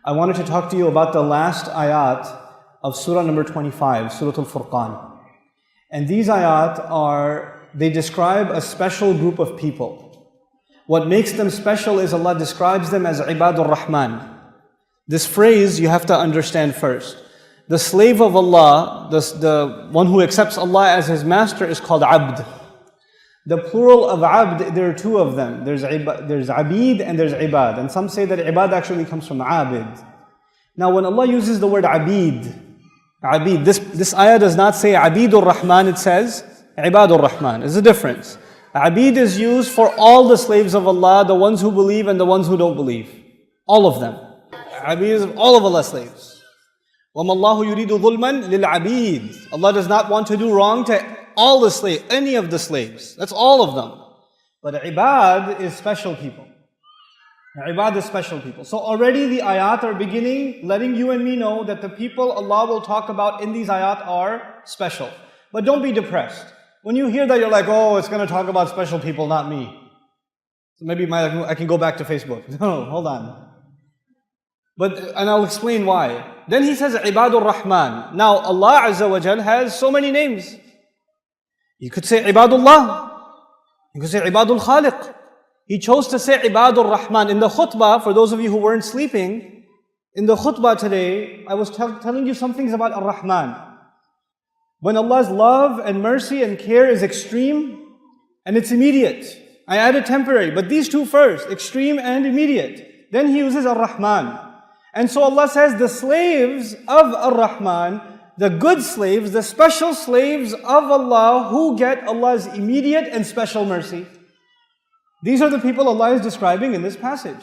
I wanted to talk to you about the last ayat of Surah number 25, Surah Al-Furqan. And these ayat they describe a special group of people. What makes them special is Allah describes them as Ibadurrahman. This phrase you have to understand first. The slave of Allah, the one who accepts Allah as his master, is called Abd. The plural of Abd, there are two of them. There's Abid and there's Ibad. And some say that Ibad actually comes from Abid. Now when Allah uses the word Abid, this ayah does not say Abidurrahman, it says Ibadurrahman. There's a difference. Abid is used for all the slaves of Allah, the ones who believe and the ones who don't believe. All of them. Abid is all of Allah's slaves. وَمَا اللَّهُ يُرِيدُ ظُلْمًا لِلْعَبِيدِ. Allah does not want to do wrong to all the slaves, any of the slaves. That's all of them. But Ibad is special people. Ibad is special people. So already the ayat are beginning, letting you and me know that the people Allah will talk about in these ayat are special. But don't be depressed. When you hear that, you're like, oh, it's going to talk about special people, not me. So maybe I can go back to Facebook. No, hold on. And I'll explain why. Then he says, Ibadurrahman. Now, Allah Azza wa Jal has so many names. You could say Ibadullah. You could say Ibadul Khaliq. He chose to say Ibadurrahman. In the khutbah, for those of you who weren't sleeping, in the khutbah today, I was telling you some things about Ar-Rahman. When Allah's love and mercy and care is extreme, and it's immediate. I added temporary, but these two first, extreme and immediate. Then he uses Ar-Rahman. And so Allah says the slaves of Ar-Rahman, the good slaves, the special slaves of Allah who get Allah's immediate and special mercy. These are the people Allah is describing in this passage.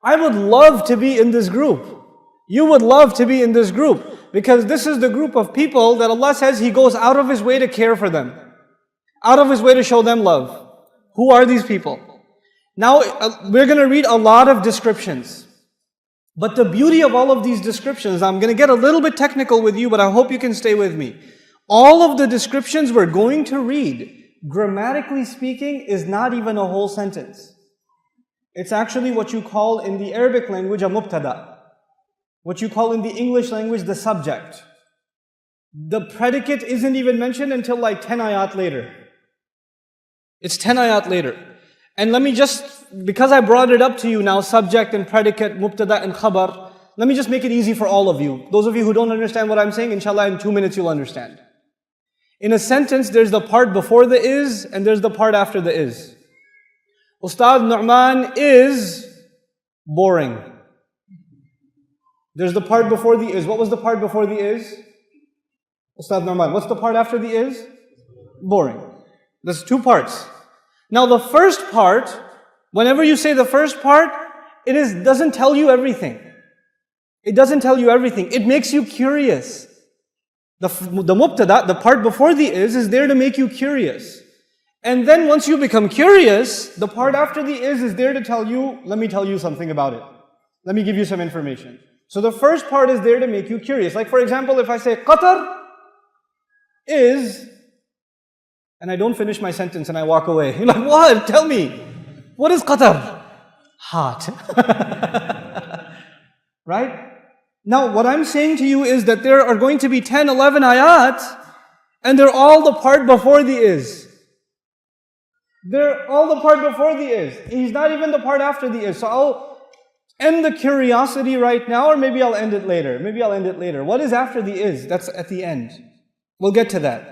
I would love to be in this group. You would love to be in this group because this is the group of people that Allah says He goes out of His way to care for them. Out of His way to show them love. Who are these people? Now, we're going to read a lot of descriptions. But the beauty of all of these descriptions, I'm going to get a little bit technical with you, but I hope you can stay with me. All of the descriptions we're going to read, grammatically speaking, is not even a whole sentence. It's actually what you call in the Arabic language a mubtada. What you call in the English language the subject. The predicate isn't even mentioned until like 10 ayat later. It's 10 ayat later. And let me just, because I brought it up to you now, subject and predicate, mubtada and khabar, let me just make it easy for all of you. Those of you who don't understand what I'm saying, inshallah in 2 minutes you'll understand. In a sentence, there's the part before the is, and there's the part after the is. Ustad Nouman is boring. There's the part before the is. What was the part before the is? Ustad Nouman. What's the part after the is? Boring. There's two parts. Now the first part, whenever you say the first part, doesn't tell you everything. It doesn't tell you everything. It makes you curious. The mubtada, the part before the is there to make you curious. And then once you become curious, the part after the is there to tell you, let me tell you something about it. Let me give you some information. So the first part is there to make you curious. Like for example, if I say Qatar is, and I don't finish my sentence and I walk away. You're like, what? Tell me. What is Qatar? Hot. Right? Now, what I'm saying to you is that there are going to be 10, 11 ayat, and they're all the part before the is. They're all the part before the is. He's not even the part after the is. So I'll end the curiosity right now, or maybe I'll end it later. What is after the is? That's at the end. We'll get to that.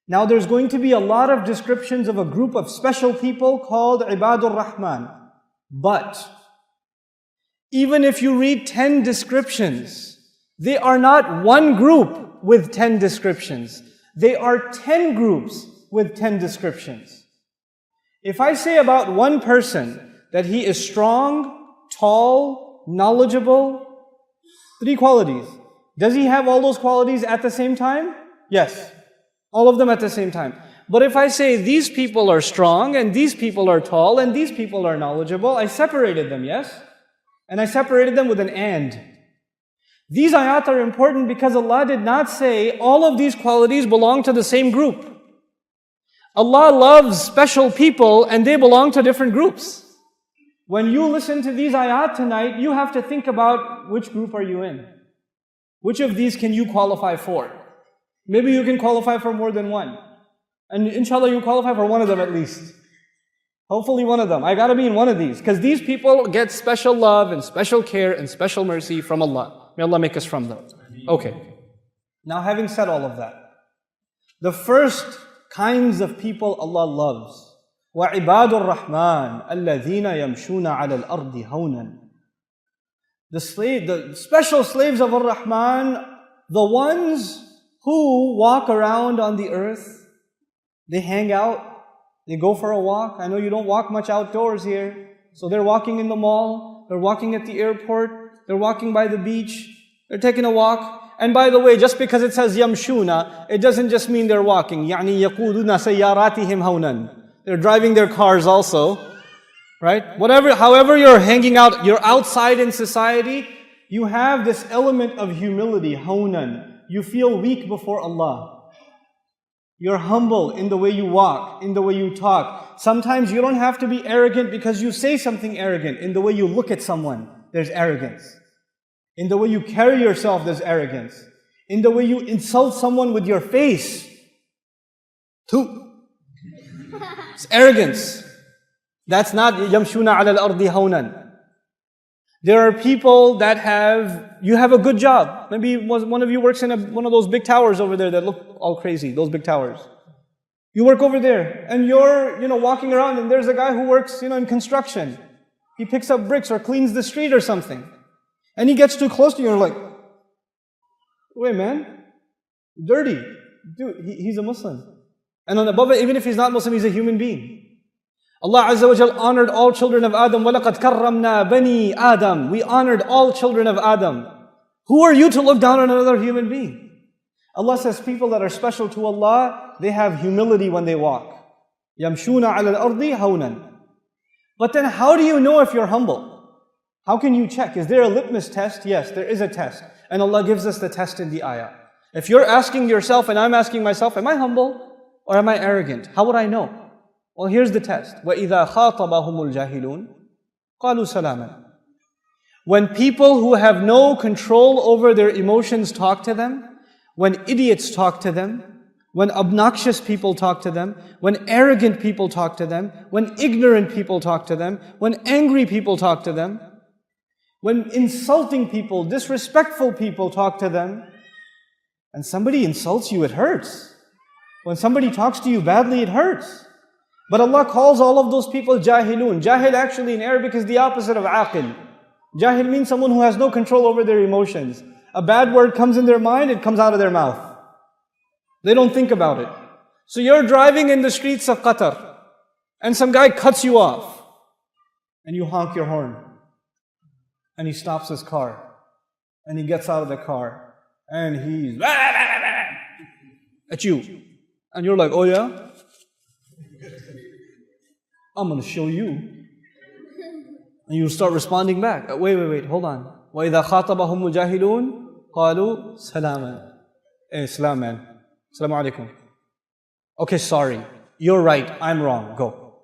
Now there's going to be a lot of descriptions of a group of special people called Ibadurrahman. But even if you read 10 descriptions, they are not one group with 10 descriptions. They are 10 groups with 10 descriptions. If I say about one person that he is strong, tall, knowledgeable, 3 qualities. Does he have all those qualities at the same time? Yes. All of them at the same time. But if I say these people are strong, and these people are tall, and these people are knowledgeable, I separated them, yes? And I separated them with an and. These ayat are important because Allah did not say all of these qualities belong to the same group. Allah loves special people and they belong to different groups. When you listen to these ayat tonight, you have to think about which group are you in. Which of these can you qualify for? Maybe you can qualify for more than one. And inshallah you qualify for one of them at least. Hopefully one of them. I gotta be in one of these. Because these people get special love and special care and special mercy from Allah. May Allah make us from them. Okay. Now having said all of that, the first kinds of people Allah loves. وَعِبَادُرْرَحْمَن الَّذِينَ يَمْشُونَ عَلَى الْأَرْضِ هَوْنًا. The special slaves of Ar-Rahman, the ones who walk around on the earth, they hang out, they go for a walk. I know you don't walk much outdoors here. So they're walking in the mall, they're walking at the airport, they're walking by the beach, they're taking a walk. And by the way, just because it says yamshuna, it doesn't just mean they're walking. يعني يقودون سياراتهم هونا. They're driving their cars also, right? However you're hanging out, you're outside in society, you have this element of humility, hawnan. You feel weak before Allah. You're humble in the way you walk, in the way you talk. Sometimes you don't have to be arrogant because you say something arrogant. In the way you look at someone, there's arrogance. In the way you carry yourself, there's arrogance. In the way you insult someone with your face, it's arrogance. That's not yamshuna ala al-ardi hawnan. There are people that you have a good job. Maybe one of you works in one of those big towers over there that look all crazy, those big towers. You work over there and you're, walking around and there's a guy who works, in construction. He picks up bricks or cleans the street or something. And he gets too close to you and you're like, wait man, dirty. Dude, he's a Muslim. And on above it, even if he's not Muslim, he's a human being. Allah Azza wa Jal honored all children of Adam. وَلَقَدْ كَرَّمْنَا بَنِي Adam. We honored all children of Adam. Who are you to look down on another human being? Allah says people that are special to Allah, they have humility when they walk. يَمْشُونَ عَلَى الْأَرْضِ هَوْنًا. But then how do you know if you're humble? How can you check? Is there a litmus test? Yes, there is a test. And Allah gives us the test in the ayah. If you're asking yourself and I'm asking myself, am I humble? Or am I arrogant? How would I know? Well, here's the test. وَإِذَا خَاطَبَهُمُ الْجَاهِلُونَ قَالُوا سَلَامًا. When people who have no control over their emotions talk to them, when idiots talk to them, when obnoxious people talk to them, when arrogant people talk to them, when ignorant people talk to them, when angry people talk to them, when insulting people, disrespectful people talk to them, and somebody insults you, it hurts. When somebody talks to you badly, it hurts. But Allah calls all of those people jahilun. Jahil actually in Arabic is the opposite of aqil. Jahil means someone who has no control over their emotions. A bad word comes in their mind, it comes out of their mouth. They don't think about it. So you're driving in the streets of Qatar, and some guy cuts you off, and you honk your horn. And he stops his car, and he gets out of the car, and he's at you. And you're like, oh yeah? I'm going to show you. And you start responding back. Wait, hold on. وَإِذَا خَاطَبَهُمُ الْجَاهِلُونَ قَالُوا سَلَامًا. Hey, salam man. Assalamu alaikum. Okay, sorry. You're right. I'm wrong. Go.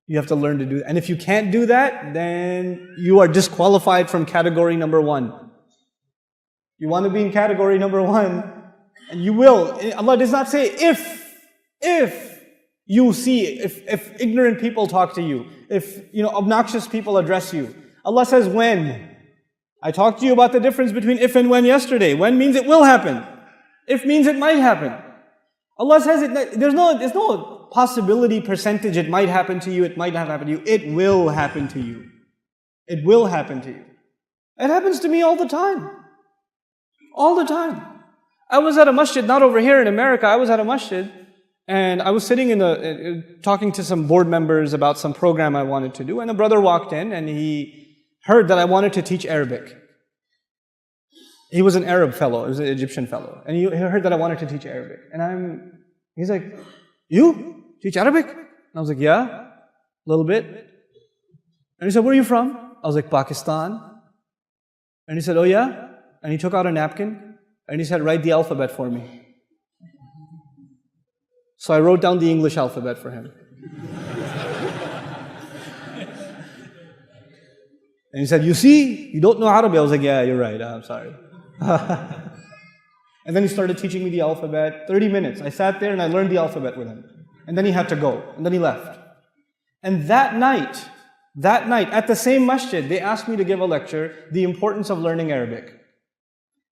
You have to learn to do that. And if you can't do that, then you are disqualified from category number 1. You want to be in category number 1, and you will. Allah does not say if you see, if ignorant people talk to you, if obnoxious people address you. Allah says when. I talked to you about the difference between if and when yesterday. When means it will happen. If means it might happen. Allah says there's no possibility percentage it might happen to you, it might not happen to you. It will happen to you. It will happen to you. It happens to me all the time. All the time. I was at a masjid, not over here in America, I was at a masjid, and I was sitting talking to some board members about some program I wanted to do, and a brother walked in and he heard that I wanted to teach Arabic. He was an Arab fellow, he was an Egyptian fellow, and he heard that I wanted to teach Arabic. And he's like, you teach Arabic? And I was like, yeah, a little bit. And he said, where are you from? I was like, Pakistan. And he said, oh yeah? And he took out a napkin, and he said, write the alphabet for me. So I wrote down the English alphabet for him. And he said, you see, you don't know Arabic. I was like, yeah, you're right, I'm sorry. And then he started teaching me the alphabet, 30 minutes. I sat there and I learned the alphabet with him. And then he had to go, and then he left. And that night, at the same masjid, they asked me to give a lecture, the importance of learning Arabic.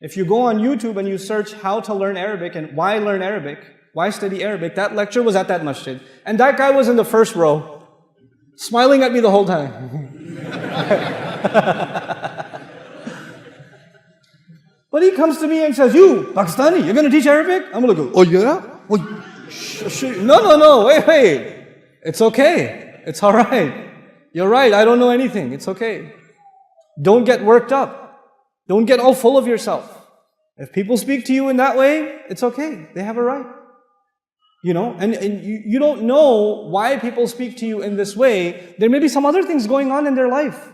If you go on YouTube and you search how to learn Arabic and why learn Arabic, why study Arabic, that lecture was at that masjid. And that guy was in the first row, smiling at me the whole time. But he comes to me and says, you, Pakistani, you're going to teach Arabic? I'm going to go, oh yeah? No, wait. It's okay. It's all right. You're right, I don't know anything. It's okay. Don't get worked up. Don't get all full of yourself. If people speak to you in that way, it's okay. They have a right. You know, and you don't know why people speak to you in this way. There may be some other things going on in their life.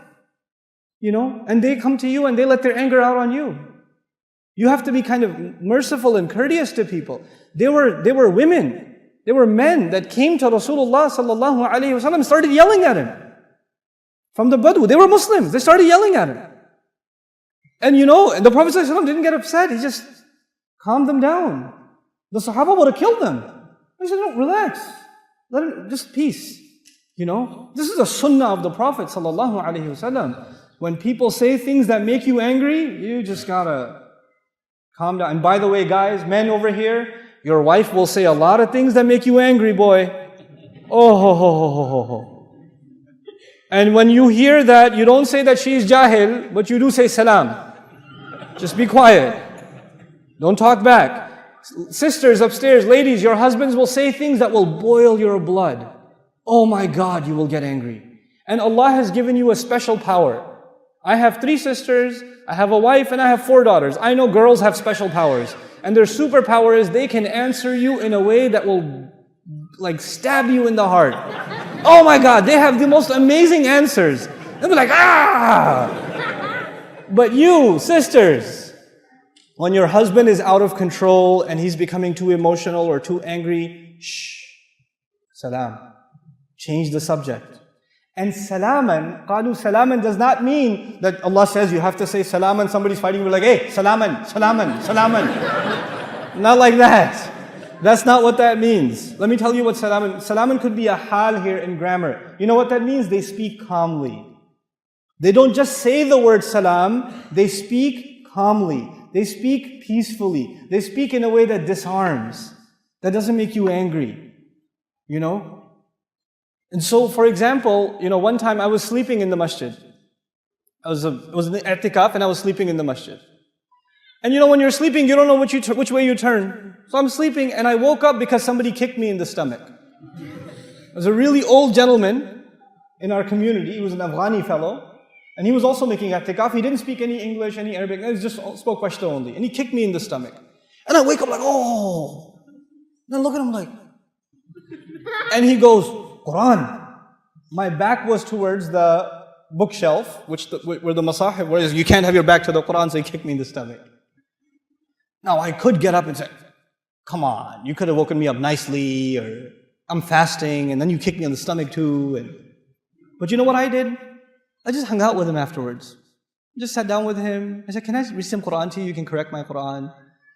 You know, and they come to you and they let their anger out on you. You have to be kind of merciful and courteous to people. They were women. They were men that came to Rasulullah sallallahu alaihi wasallam and started yelling at him. From the Badu. They were Muslims. They started yelling at him. And you know, the Prophet sallallahu alaihi wasallam didn't get upset. He just calmed them down. The Sahaba would have killed them. He said, no, relax. Let him, just peace. You know, this is a sunnah of the Prophet sallallahu alaihi wasallam. When people say things that make you angry, you just gotta calm down. And by the way, guys, men over here, your wife will say a lot of things that make you angry, boy. Oh, ho, ho, ho, ho, ho, ho. And when you hear that, you don't say that she's jahil, but you do say salam. Just be quiet. Don't talk back. Sisters upstairs, ladies, your husbands will say things that will boil your blood. Oh my God, you will get angry. And Allah has given you a special power. I have 3 sisters, I have a wife, and I have 4 daughters. I know girls have special powers. And their superpower is they can answer you in a way that will like stab you in the heart. Oh my God, they have the most amazing answers. They'll be like, ah! But you, sisters, when your husband is out of control and he's becoming too emotional or too angry, shh, salam. Change the subject. And salaman, qalu salaman does not mean that Allah says you have to say salaman, somebody's fighting, you're like, hey, salaman, salaman, salaman. Not like that. That's not what that means. Let me tell you what salaman. Salaman could be a hal here in grammar. You know what that means? They speak calmly. They don't just say the word salam, they speak calmly. They speak peacefully. They speak in a way that disarms, that doesn't make you angry. You know? And so, for example, you know, one time I was sleeping in the masjid. I was in the i'tikaf and I was sleeping in the masjid. And you know, when you're sleeping, you don't know which way you turn. So I'm sleeping and I woke up because somebody kicked me in the stomach. There was a really old gentleman in our community. He was an Afghani fellow. And he was also making i'tikaf. He didn't speak any English, any Arabic. He just spoke Pashto only. And he kicked me in the stomach. And I wake up like, oh. And I look at him like. And he goes, Quran. My back was towards the bookshelf, where the masahif, whereas you can't have your back to the Quran, so he kicked me in the stomach. Now I could get up and say, come on, you could have woken me up nicely, or I'm fasting, and then you kicked me in the stomach too. But you know what I did? I just hung out with him afterwards. I just sat down with him. I said, can I read some Quran to you? You can correct my Quran.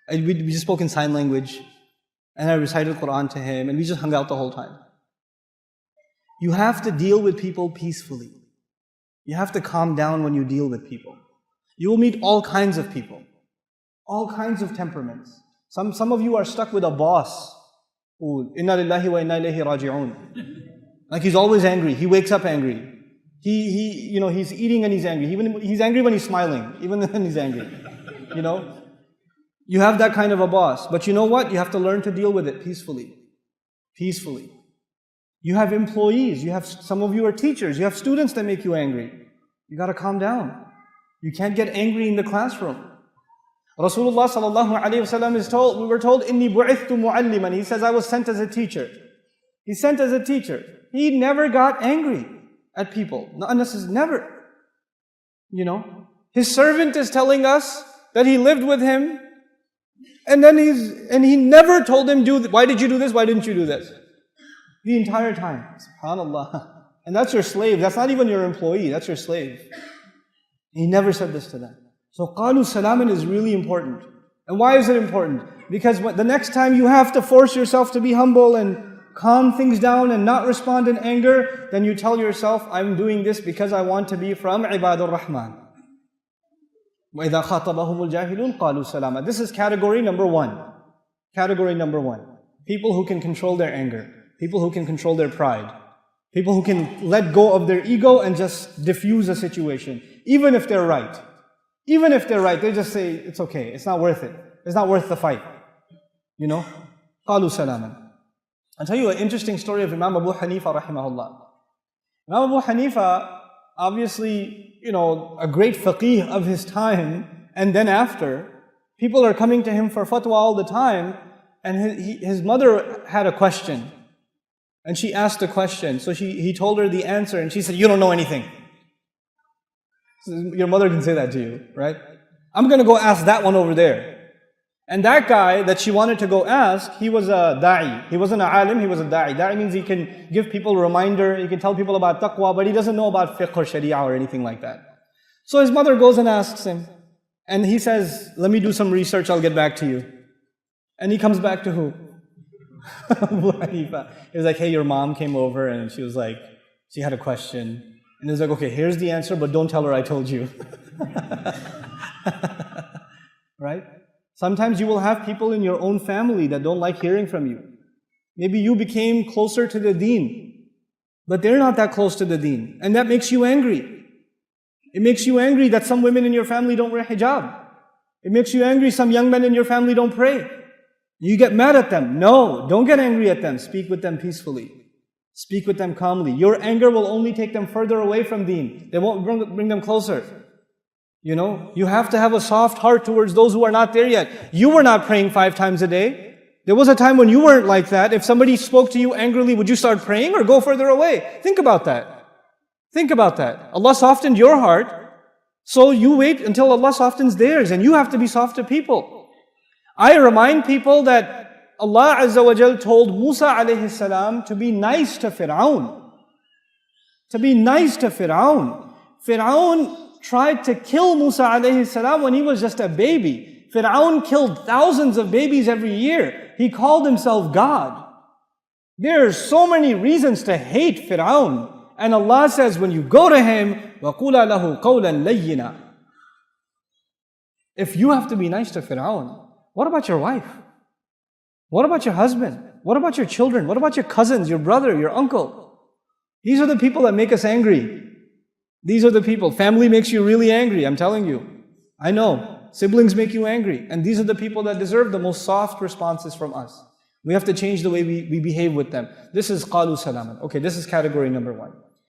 And we just spoke in sign language. And I recited Quran to him, and we just hung out the whole time. You have to deal with people peacefully. You have to calm down when you deal with people. You will meet all kinds of people. All kinds of temperaments. Some of you are stuck with a boss. Inna lillahi wa inna ilayhi raji'un. Like he's always angry. He wakes up angry. He's eating and he's angry. He's angry when he's smiling, even when he's angry. You know? You have that kind of a boss. But you know what? You have to learn to deal with it peacefully. Peacefully. You have employees. Some of you are teachers. You have students that make you angry. You got to calm down. You can't get angry in the classroom. Rasulullah sallallahu alaihi wasallam we were told, Inni bu'ithtu mu'alliman. He says, I was sent as a teacher. He's sent as a teacher. He never got angry at people. Never. You know? His servant is telling us that he lived with him, and he never told him, why did you do this? Why didn't you do this? The entire time. SubhanAllah. And that's your slave. That's not even your employee. That's your slave. He never said this to them. So قَالُوا سَلَامًا is really important. And why is it important? Because the next time you have to force yourself to be humble and calm things down and not respond in anger, then you tell yourself, I'm doing this because I want to be from Ibadurrahman. وَإِذَا خَاطَبَهُمُ الْجَاهِلُونَ قَالُوا سَلَامًا. This is category number one. Category number one. People who can control their anger. People who can control their pride. People who can let go of their ego and just diffuse a situation. Even if they're right. Even if they're right, they just say, it's okay, it's not worth it. It's not worth the fight. You know? قَالُوا سَلَامًا. I'll tell you an interesting story of Imam Abu Hanifa rahimahullah. Imam Abu Hanifa, obviously, a great faqih of his time, and then after, people are coming to him for fatwa all the time, and his mother had a question. And she asked a question, so he told her the answer, and she said, you don't know anything. Your mother can say that to you, right? I'm going to go ask that one over there. And that guy that she wanted to go ask, he was a da'i. He wasn't an alim, he was a da'i. Da'i means he can give people a reminder, he can tell people about taqwa, but he doesn't know about fiqh or sharia or anything like that. So his mother goes and asks him. And he says, let me do some research, I'll get back to you. And he comes back to who? Abu Hanifa. He was like, hey, your mom came over and she was like, she had a question. And he was like, okay, here's the answer, but don't tell her I told you. Right? Sometimes you will have people in your own family that don't like hearing from you. Maybe you became closer to the deen, but they're not that close to the deen. And that makes you angry. It makes you angry that some women in your family don't wear hijab. It makes you angry some young men in your family don't pray. You get mad at them. No, don't get angry at them. Speak with them peacefully. Speak with them calmly. Your anger will only take them further away from deen. They won't bring them closer. You have to have a soft heart towards those who are not there yet. You were not praying 5 times a day. There was a time when you weren't like that. If somebody spoke to you angrily, would you start praying or go further away? Think about that. Think about that. Allah softened your heart, so you wait until Allah softens theirs, and you have to be soft to people. I remind people that Allah Azza wa Jal told Musa alayhi salam to be nice to Fir'aun. To be nice to Fir'aun. Fir'aun tried to kill Musa alayhi salam when he was just a baby. Fir'aun killed thousands of babies every year. He called himself God. There are so many reasons to hate Fir'aun. And Allah says, when you go to him, وَقُولَ لَهُ قَوْلًا لَيِّنًا. If you have to be nice to Fir'aun, what about your wife? What about your husband? What about your children? What about your cousins, your brother, your uncle? These are the people that make us angry. These are the people. Family makes you really angry, I'm telling you. I know. Siblings make you angry. And these are the people that deserve the most soft responses from us. We have to change the way we behave with them. This is قَالُوا سَلَامًا. Okay, this is category number one.